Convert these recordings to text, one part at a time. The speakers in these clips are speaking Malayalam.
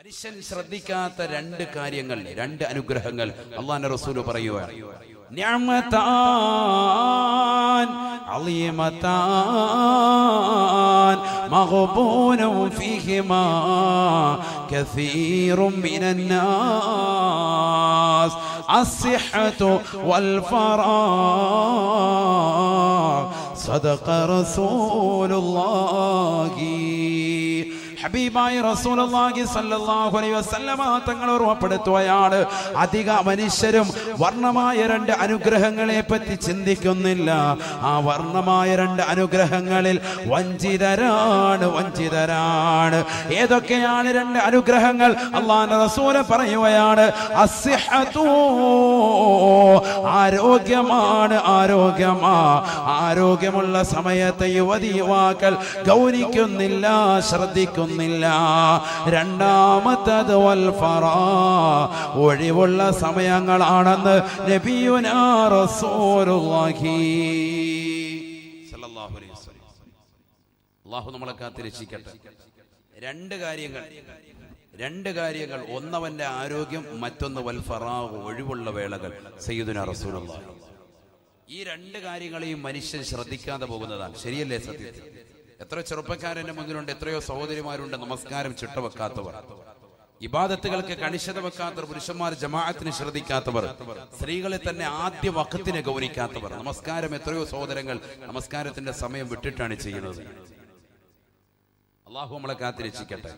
മനുഷ്യൻ ശ്രദ്ധിക്കാത്ത രണ്ട് കാര്യങ്ങൾ, രണ്ട് അനുഗ്രഹങ്ങൾ അല്ലാഹുവിന്റെ റസൂൽ പറയുകയാണ്. നിഅമതാൻ അളീമതാൻ മഗ്ബൂനും ഫീഹിമാ കസീറും മിനന്നാസ് അസ്സിഹ്ഹതു വൽ ഫറാഗ് സദഖ റസൂലുള്ളാഹി. ഹബീബായ റസൂലുള്ളാഹി സ്വല്ലല്ലാഹു അലൈഹി വസല്ലമ തങ്ങൾ ഓർമ്മപ്പെടുത്തുകയാണ്, അധിക മനുഷ്യരും വർണ്ണമായ രണ്ട് അനുഗ്രഹങ്ങളെ പറ്റി ചിന്തിക്കുന്നില്ല. ആ വർണ്ണമായ രണ്ട് അനുഗ്രഹങ്ങളിൽ വഞ്ചിതരാണ്. ഏതൊക്കെയാണ് രണ്ട് അനുഗ്രഹങ്ങൾ? അല്ലാഹുവിന്റെ റസൂൽ പറയുകയാണ്, അസ്സിഹ്ഹതു, ആരോഗ്യമാണ്. ആരോഗ്യമുള്ള സമയത്ത് യുവതി-യുവാക്കൾ ഗൗനിക്കുന്നില്ല, ശ്രദ്ധിക്കുന്നു. രണ്ടാമത്തത് വൽ ഫറാ, ഒഴിവുള്ള സമയങ്ങളാണെന്ന് നബിയുനാ റസൂലുള്ളാഹി സ്വല്ലല്ലാഹു അലൈഹി വസല്ലം. അല്ലാഹു നമ്മളെ കാത്തിരക്ഷിക്കട്ടെ. രണ്ട് കാര്യങ്ങൾ, ഒന്നവന്റെ ആരോഗ്യം, മറ്റൊന്ന് വൽ ഫറാ, ഒഴിവുള്ള വേളകൾ. സയ്യിദുനാ റസൂലുള്ളാഹി ഈ രണ്ട് കാര്യങ്ങളെയും മനുഷ്യൻ ശ്രദ്ധിക്കാതെ പോകുന്നതാണ്. ശരിയല്ലേ? സത്യത്തിൽ എത്ര ചെറുപ്പക്കാരന്റെ മുന്നിലുണ്ട്, എത്രയോ സഹോദരിമാരുണ്ട് നമസ്കാരം ചിട്ടവെക്കാത്തവർ, ഇബാദത്തുകൾക്ക് കണിശത വെക്കാത്തവർ, പുരുഷന്മാർ ജമാഅത്തിന് ശ്രദ്ധിക്കാത്തവർ, സ്ത്രീകളെ തന്നെ ആദ്യ വഖത്തിന് ഗൗനിക്കാത്തവർ. നമസ്കാരം എത്രയോ സഹോദരങ്ങൾ നമസ്കാരത്തിന്റെ സമയം വിട്ടിട്ടാണ് ചെയ്യുന്നത്. അല്ലാഹു നമ്മളെ കാത്തിരക്ഷിക്കട്ടെ.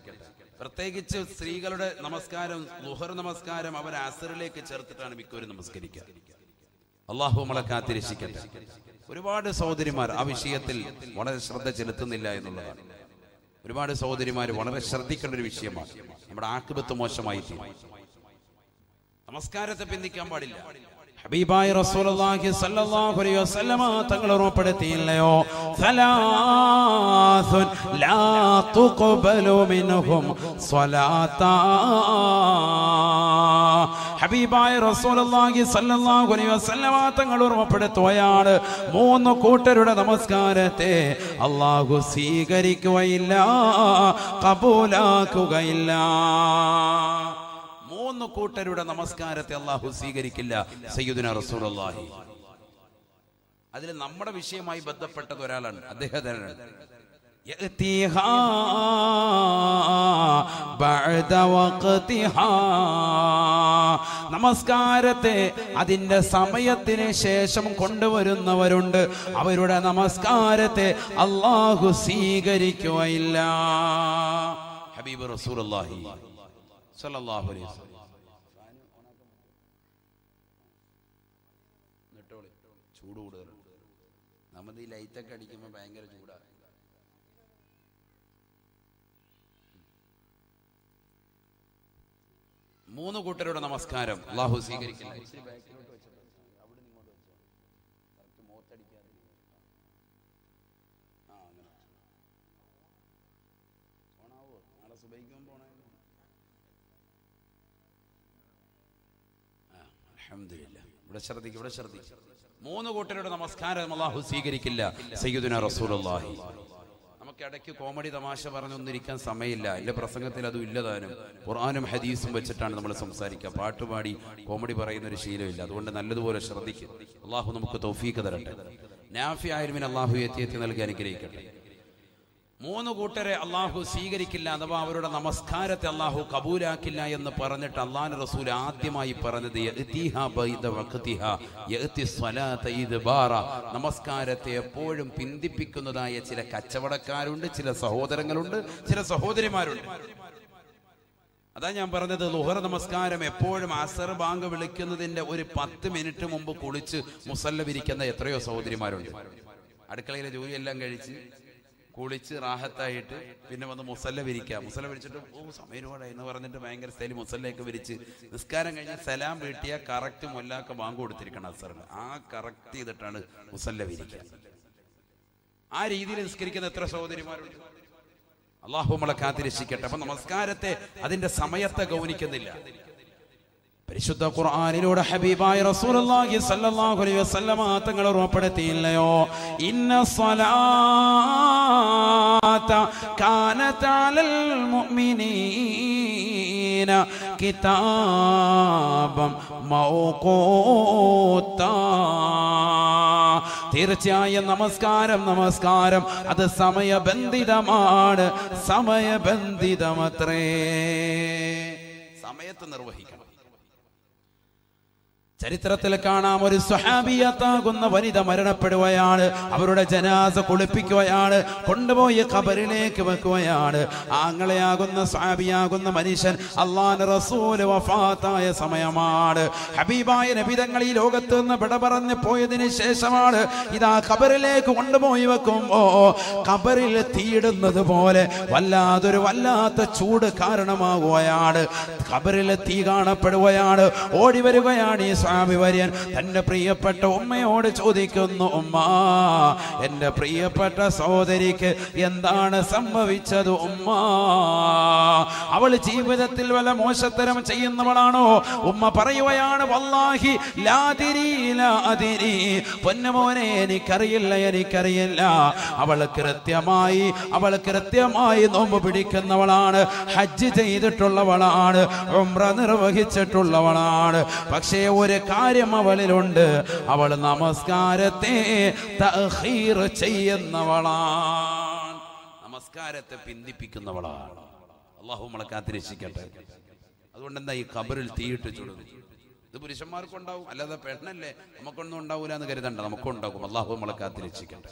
പ്രത്യേകിച്ച് സ്ത്രീകളുടെ നമസ്കാരം, ളുഹർ നമസ്കാരം അവർ അസറിലേക്ക് ചേർത്തിട്ടാണ് മിക്കവരും നമസ്കരിക്കുക. അല്ലാഹു നമ്മളെ കാത്തിരക്ഷിക്കട്ടെ. ഒരുപാട് സഹോദരിമാർ ആ വിഷയത്തിൽ വളരെ ശ്രദ്ധ ചെലുത്തുന്നില്ല എന്നുള്ളതാണ്. ഒരുപാട് സഹോദരിമാർ വളരെ ശ്രദ്ധിക്കേണ്ട ഒരു വിഷയമാണ്. നമ്മുടെ ആഖിബത്ത് മോശമായി തീരും. നമസ്കാരത്തെ പിന്തിക്കാൻ പാടില്ല. ഹബീബായ റസൂലുള്ളാഹി സ്വല്ലല്ലാഹു അലൈഹി വസല്ലമ തങ്ങൾ ഓർമ്മപ്പെടുത്തിയില്ലയോ, സലാസുൻ ലാ തുഖ്ബലു മിൻഹും സ്വലാത്താ. ഹബീബായ റസൂലുള്ളാഹി സ്വല്ലല്ലാഹു അലൈഹി വസല്ലമ തങ്ങൾ ഓർമ്മപ്പെടുത്തുകയാണ്, മൂന്ന് കൂട്ടരുടെ നമസ്കാരത്തെ അല്ലാഹു സ്വീകരിക്കുകയില്ല, ഖബൂലാക്കുകയില്ല. മൂന്ന് കൂട്ടരുടെ നമസ്കാരത്തെ അല്ലാഹു സ്വീകരിക്കില്ല. സയ്യിദുനാ റസൂലുള്ളാഹി അതിൽ നമ്മുടെ വിഷയമായി ബന്ധപ്പെട്ടത് ഒരാളാണ്. അദ്ദേഹത്തിന് നമസ്കാരത്തെ അതിന്റെ സമയത്തിന് ശേഷം കൊണ്ടുവരുന്നവരുണ്ട്. അവരുടെ നമസ്കാരത്തെ അല്ലാഹു സ്വീകരിക്കുകയില്ല. ഹബീബ് റസൂലുള്ളാഹി സ്വല്ലല്ലാഹു അലൈഹി വസല്ലം ചൂട് കൂടുതലുണ്ട്. നമ്മൾ ഈ ലൈറ്റൊക്കെ അടിക്കുമ്പോൾ ഭയങ്കര ചൂടാണ്. മൂന്ന് കൂട്ടരുടെ നമസ്കാരം അല്ലാഹു സ്വീകരിക്കില്ല. ഇവിടെ ശ്രദ്ധിക്കും. മൂന്ന് കൂട്ടരുടെ നമസ്കാരം അല്ലാഹു സ്വീകരിക്കില്ല. സയ്യിദുനാ റസൂലുള്ളാഹി. നമുക്ക് ഇടയ്ക്ക് കോമഡി തമാശ പറഞ്ഞൊന്നിരിക്കാൻ സമയമില്ല. എന്റെ പ്രസംഗത്തിൽ അതും ഇല്ലതാനും. ഖുർആനും ഹദീസും വെച്ചിട്ടാണ് നമ്മൾ സംസാരിക്കുക. പാട്ടുപാടി കോമഡി പറയുന്ന ഒരു ശീലമില്ല. അതുകൊണ്ട് നല്ലതുപോലെ ശ്രദ്ധിക്കും. അല്ലാഹു നമുക്ക് തൗഫീഖ് തരട്ടെ. നാഫി ആയിൽമിന് അല്ലാഹു എത്തി നൽകി അനുഗ്രഹിക്കട്ടെ. മൂന്ന് കൂട്ടരെ അല്ലാഹു സ്വീകരിക്കില്ല, അഥവാ അവരുടെ നമസ്കാരത്തെ അല്ലാഹു കബൂലാക്കില്ല എന്ന് പറഞ്ഞിട്ട് അല്ലാഹുവിന്റെ റസൂൽ ആദ്യമായി പറഞ്ഞത് നമസ്കാരത്തെ എപ്പോഴും പിന്തിപ്പിക്കുന്നതായ ചില കച്ചവടക്കാരുണ്ട്, ചില സഹോദരങ്ങളുണ്ട്, ചില സഹോദരിമാരുണ്ട്. അതാ ഞാൻ പറഞ്ഞത്, ളുഹർ നമസ്കാരം എപ്പോഴും അസർ ബാങ്ക് വിളിക്കുന്നതിന്റെ ഒരു 10 മിനിറ്റ് മുമ്പ് കുളിച്ച് മുസല്ല വിരിക്കുന്ന എത്രയോ സഹോദരിമാരുണ്ട്. അടുക്കളയിലെ ജോലിയെല്ലാം കഴിച്ച് കുളിച്ച് റാഹത്തായിട്ട് പിന്നെ വന്ന് മുസല്ല വിരിക്കുക. മുസല്ല വിരിച്ചിട്ട് സമയമാണ് എന്ന് പറഞ്ഞിട്ട് ഭയങ്കര സ്ഥലം മുസല്ലയൊക്കെ വിരിച്ച് നിസ്കാരം കഴിഞ്ഞ് സലാം വീട്ടിയ കറക്റ്റ് മൊല്ലാക്ക ബാങ്ക് കൊടുത്തിരിക്കണം അസറിന്. ആ കറക്റ്റ് ചെയ്തിട്ടാണ് മുസല്ല വിരിക്കുക. ആ രീതിയിൽ നിസ്കരിക്കുന്ന എത്ര സഹോദരിമാരുണ്ട്. അല്ലാഹു നമ്മളെ കാത്തിരക്ഷിക്കട്ടെ. അപ്പൊ നമസ്കാരത്തെ അതിന്റെ സമയത്തെ ഗൗനിക്കുന്നില്ല. പരിശുദ്ധ ഖുർആനിലൂടെ ഹബീബായ റസൂലുള്ളാഹി സ്വല്ലല്ലാഹു അലൈഹി വസല്ലമ തങ്ങൾ ഓർമ്മപ്പെടുത്തിയില്ലയോ, ഇന്ന സ്വലാത്ത കാനത അലൽ മുഅ്മിനീൻ കിതാബം മൗഖൂതാ. തീർച്ചയായും നമസ്കാരം അത് സമയബന്ധിതമാണ്, സമയബന്ധിതമത്രേ. സമയത്ത് നിർവഹിക്കണം. ചരിത്രത്തിൽ കാണാം, ഒരു സ്വഹാബിയത്താകുന്ന വനിത മരണപ്പെടുകയാണ്. അവരുടെ ജനാസ കുളിപ്പിക്കുകയാണ്, കൊണ്ടുപോയി ഖബറിലേക്ക് വെക്കുകയാണ്. ആങ്ങളെയാകുന്ന സ്വഹാബിയാകുന്ന മനുഷ്യൻ അല്ലാഹുവിന്റെ റസൂൽ വഫാത്തായ സമയമാണ്. ഹബീബായ നബി തങ്ങൾ ഈ ലോകത്ത് നിന്ന് വിട പറഞ്ഞു പോയതിന് ശേഷമാണ് ഇതാ ഖബറിലേക്ക് കൊണ്ടുപോയി വെക്കുമ്പോ ഖബറിൽ തീയിടുന്നത് പോലെ വല്ലാത്ത ചൂട് കാരണമാകുകയാണ്. ഖബറിൽ തീ കാണപ്പെടുകയാണ്. ഓടി വരികയാണ് ഈ വര്യൻ തന്റെ പ്രിയപ്പെട്ട ഉമ്മയോട് ചോദിക്കുന്നു, ഉമ്മ, എന്റെ പ്രിയപ്പെട്ട സഹോദരിക്ക് എന്താണ് സംഭവിച്ചത് ഉമ്മ? അവൾ ജീവിതത്തിൽ വല്ല മോശത്തരം ചെയ്യുന്നവളാണോ? ഉമ്മ പറയുകയാണ്, വല്ലാഹി ലാ അദിരി, പൊന്നുമോനെ എനിക്കറിയില്ല. അവൾ കൃത്യമായി നോമ്പ് പിടിക്കുന്നവളാണ്, ഹജ്ജ് ചെയ്തിട്ടുള്ളവളാണ്, ഉംറ നിർവഹിച്ചിട്ടുള്ളവളാണ്. പക്ഷേ ഒരു കാര്യം അവളിലുണ്ട്, അവൾ നമസ്കാരത്തെ തഖീർ ചെയ്യുന്നവളാണ്, നമസ്കാരത്തെ പിന്തിപ്പിക്കുന്നവളാണ്. അല്ലാഹു നമ്മളെ കാത്തിരക്ഷിക്കട്ടെ. അതുകൊണ്ട് എന്താ ഈ ഖബറിൽ തീയിട്ട് ചുടുന്നു? ഇത് പുരുഷന്മാർക്കുണ്ടാവും, അല്ലാതെ പെണ്ണല്ലേ നമുക്കൊന്നും ഉണ്ടാവൂല എന്ന് കരുതണ്ട, നമുക്കുണ്ടാകും. അല്ലാഹു നമ്മളെ കാത്തിരക്ഷിക്കട്ടെ.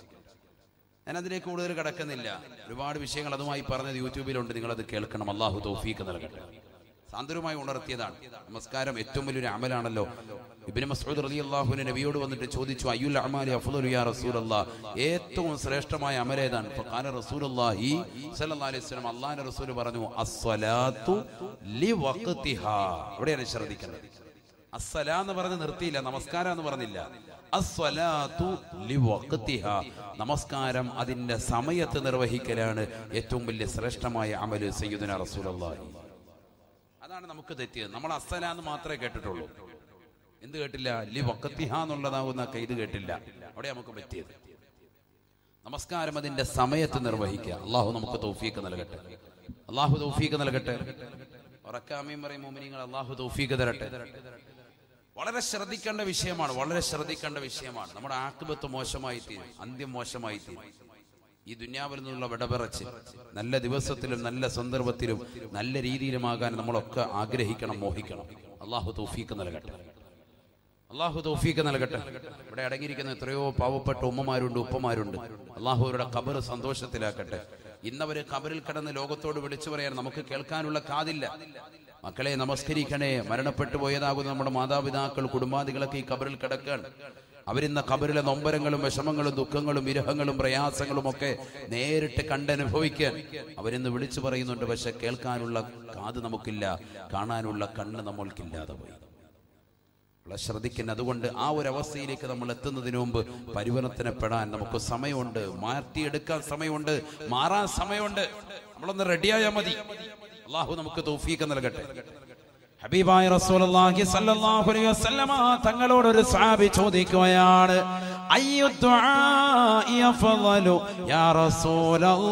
ഞാൻ അതിലേക്ക് കൂടുതൽ കടക്കുന്നില്ല. ഒരുപാട് വിഷയങ്ങൾ അതുമായി പറഞ്ഞത് യൂട്യൂബിലുണ്ട്, നിങ്ങളത് കേൾക്കണം. അല്ലാഹു തൗഫീഖ് നൽകട്ടെ. സാന്ത്വനമായി ഉണർത്തിയതാണ്. നമസ്കാരം ഏറ്റവും വലിയൊരു അമലാണല്ലോ. ഇബ്നു മസ്ഊദ് റളിയല്ലാഹു അൻഹു നബിയോട് വന്നിട്ട് ചോദിച്ചു, അയ്യുൽ അഅമാലി അഫ്ളലു യാ റസൂലല്ലാഹ്, ഏറ്റവും ശ്രേഷ്ഠമായ അമലേതാണ്? ഫഖാല റസൂലുള്ളാഹി സ്വല്ലല്ലാഹു അലൈഹി വസല്ലം, അല്ലാഹുവിന്റെ റസൂൽ പറഞ്ഞു, അസ്സലാത്തു ലിവഖ്തിഹാ. അവിടെയാണ് ശ്രദ്ധിക്കേണ്ടത്. അസ്സലാ എന്ന് പറഞ്ഞ് നിർത്തിയില്ല, നമസ്കാരം എന്ന് പറഞ്ഞില്ല. അസ്സലാത്തു ലിവഖ്തിഹാ, നമസ്കാരം അതിന്റെ സമയത്ത് നിർവഹിക്കലാണ് ഏറ്റവും വലിയ ശ്രേഷ്ഠമായ അമല്. സയ്യിദുനാ റസൂലുള്ളാഹി. അതാണ് നമുക്ക് തെറ്റിയത്. നമ്മൾ അസ്സലാ എന്ന് മാത്രമേ കേട്ടിട്ടുള്ളൂ. എന്ത് കേട്ടില്ല? ലി വഖത്തിഹ എന്നുള്ളതാകുന്ന ഇത് കേട്ടില്ല. അവിടെ നമുക്ക് പറ്റിയത് നമസ്കാരം അതിന്റെ സമയത്ത് നിർവഹിക്കുക. അള്ളാഹു നമുക്ക് തൗഫീഖ് നൽകട്ടെ. അള്ളാഹു തൗഫീഖ് നൽകട്ടെ. ഉറക്കാമീൻ പറയും മുഅ്മിനീങ്ങൾ, അള്ളാഹു തൗഫീഖ് തരട്ടെ. വളരെ ശ്രദ്ധിക്കേണ്ട വിഷയമാണ്. നമ്മുടെ ആഖിബത്ത് മോശമായി തീരും, അന്ത്യം മോശമായി തീരും. ഈ ദുനിയാവിൽ നിന്നുള്ള വിടപറച്ച് നല്ല ദിവസത്തിലും നല്ല സന്ദർഭത്തിലും നല്ല രീതിയിലുമാകാൻ നമ്മളൊക്കെ ആഗ്രഹിക്കണം, മോഹിക്കണം. അള്ളാഹു തൗഫീഖ് നൽകട്ടെ. ഇവിടെ അടങ്ങിയിരിക്കുന്ന എത്രയോ പാവപ്പെട്ട ഉമ്മമാരുണ്ട്, ഉപ്പമാരുണ്ട്. അള്ളാഹു അവരുടെ ഖബർ സന്തോഷത്തിലാക്കട്ടെ. ഇന്നവര് ഖബറിൽ കിടന്ന് ലോകത്തോട് വിളിച്ചു പറയാൻ നമുക്ക് കേൾക്കാനുള്ള കാതില്ല. മക്കളെ നമസ്കരിക്കണേ. മരണപ്പെട്ടു പോയതാകുന്ന നമ്മുടെ മാതാപിതാക്കൾ, കുടുംബാദികളൊക്കെ ഈ ഖബറിൽ കിടക്കാൻ. അവരിന്ന് ഖബറിലെ നൊമ്പരങ്ങളും വിഷമങ്ങളും ദുഃഖങ്ങളും വിരഹങ്ങളും പ്രയാസങ്ങളും ഒക്കെ നേരിട്ട് കണ്ടനുഭവിക്കാൻ അവരിന്ന് വിളിച്ചു പറയുന്നുണ്ട്. പക്ഷെ കേൾക്കാനുള്ള കാത് നമുക്കില്ല, കാണാനുള്ള കണ്ണ് നമ്മൾക്കില്ലാതെ പോയി. ശ്രദ്ധിക്കുന്നത്. അതുകൊണ്ട് ആ ഒരു അവസ്ഥയിലേക്ക് നമ്മൾ എത്തുന്നതിന് മുമ്പ് പരിവർത്തനപ്പെടാൻ നമുക്ക് സമയമുണ്ട്, മാറ്റിയെടുക്കാൻ സമയമുണ്ട്, മാറാൻ സമയമുണ്ട്. നമ്മളൊന്ന് റെഡിയായാൽ മതി. അള്ളാഹു നമുക്ക് തൗഫീഖ് നൽകട്ടെ. ഹബീബായ റസൂലുള്ളാഹി സ്വല്ലല്ലാഹു അലൈഹി വസല്ലമ തങ്ങളോട് ഒരു സ്വഹാബി ചോദിക്കുകയാണ്, അയ്യു ദുആഇ അഫ്ളലു യാ റസൂലല്ലാഹ്,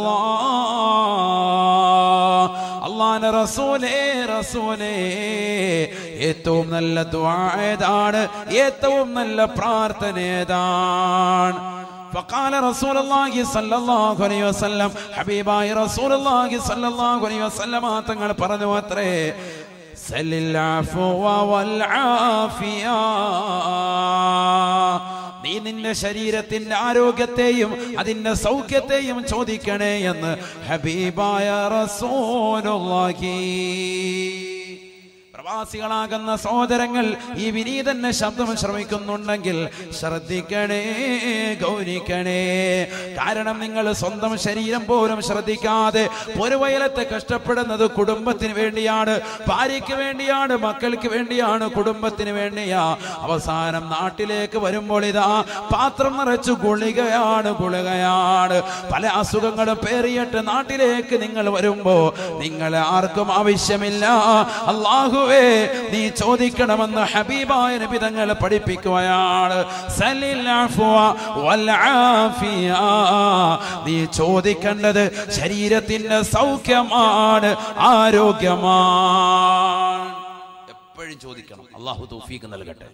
അല്ലാഹുവിന്റെ റസൂലേ ഏറ്റവും നല്ല ദുആ ഏതാണ്? ഏറ്റവും നല്ല പ്രാർത്ഥന ഏതാണ്? فقال رسول الله صلى الله عليه وسلم, ഹബീബായ റസൂലുള്ളാഹി സ്വല്ലല്ലാഹു അലൈഹി വസല്ലമ തങ്ങൾ പറഞ്ഞു അത്രേ, സല്ലിൽ അഫ്വ വൽ ആഫിയ, നീ നിന്റെ ശരീരത്തിന്റെ ആരോഗ്യത്തെയും അതിന്റെ സൗഖ്യത്തെയും ചോദിക്കണേ എന്ന് ഹബീബായ റസൂലുള്ളാഹി. പ്രവാസികളാകുന്ന സഹോദരങ്ങൾ ഈ വിനീതന്റെ ശബ്ദം ശ്രമിക്കുന്നുണ്ടെങ്കിൽ ശ്രദ്ധിക്കണേ, ഗൗനിക്കണേ. കാരണം നിങ്ങൾ സ്വന്തം ശരീരം പോലും ശ്രദ്ധിക്കാതെ പൊരുവയലത്തെ കഷ്ടപ്പെടുന്നത് കുടുംബത്തിന് വേണ്ടിയാണ്, ഭാര്യയ്ക്ക് വേണ്ടിയാണ്, മക്കൾക്ക് വേണ്ടിയാണ്, കുടുംബത്തിന് വേണ്ടിയാ. അവസാനം നാട്ടിലേക്ക് വരുമ്പോൾ ഇതാ പാത്രം നിറച്ചു ഗുളികയാണ്. പല അസുഖങ്ങളും പേറിയിട്ട് നാട്ടിലേക്ക് നിങ്ങൾ വരുമ്പോ നിങ്ങളെ ആർക്കും ആവശ്യമില്ല. അല്ലാഹുവേ, നീ ചോദിക്കണമെന്ന് ഹബീബായ നബി തങ്ങൾ പഠിപ്പിക്കുകയാണ്. സല്ലിൽ അഫ്വ വൽ ആഫിയ, നീ ചോദിക്കേണ്ടത് ശരീരത്തിന്റെ സൗഖ്യമാണ്, ആരോഗ്യമാണ്. എപ്പോഴും ചോദിക്കണം. അള്ളാഹു തൗഫീഖ് നൽകട്ടെ.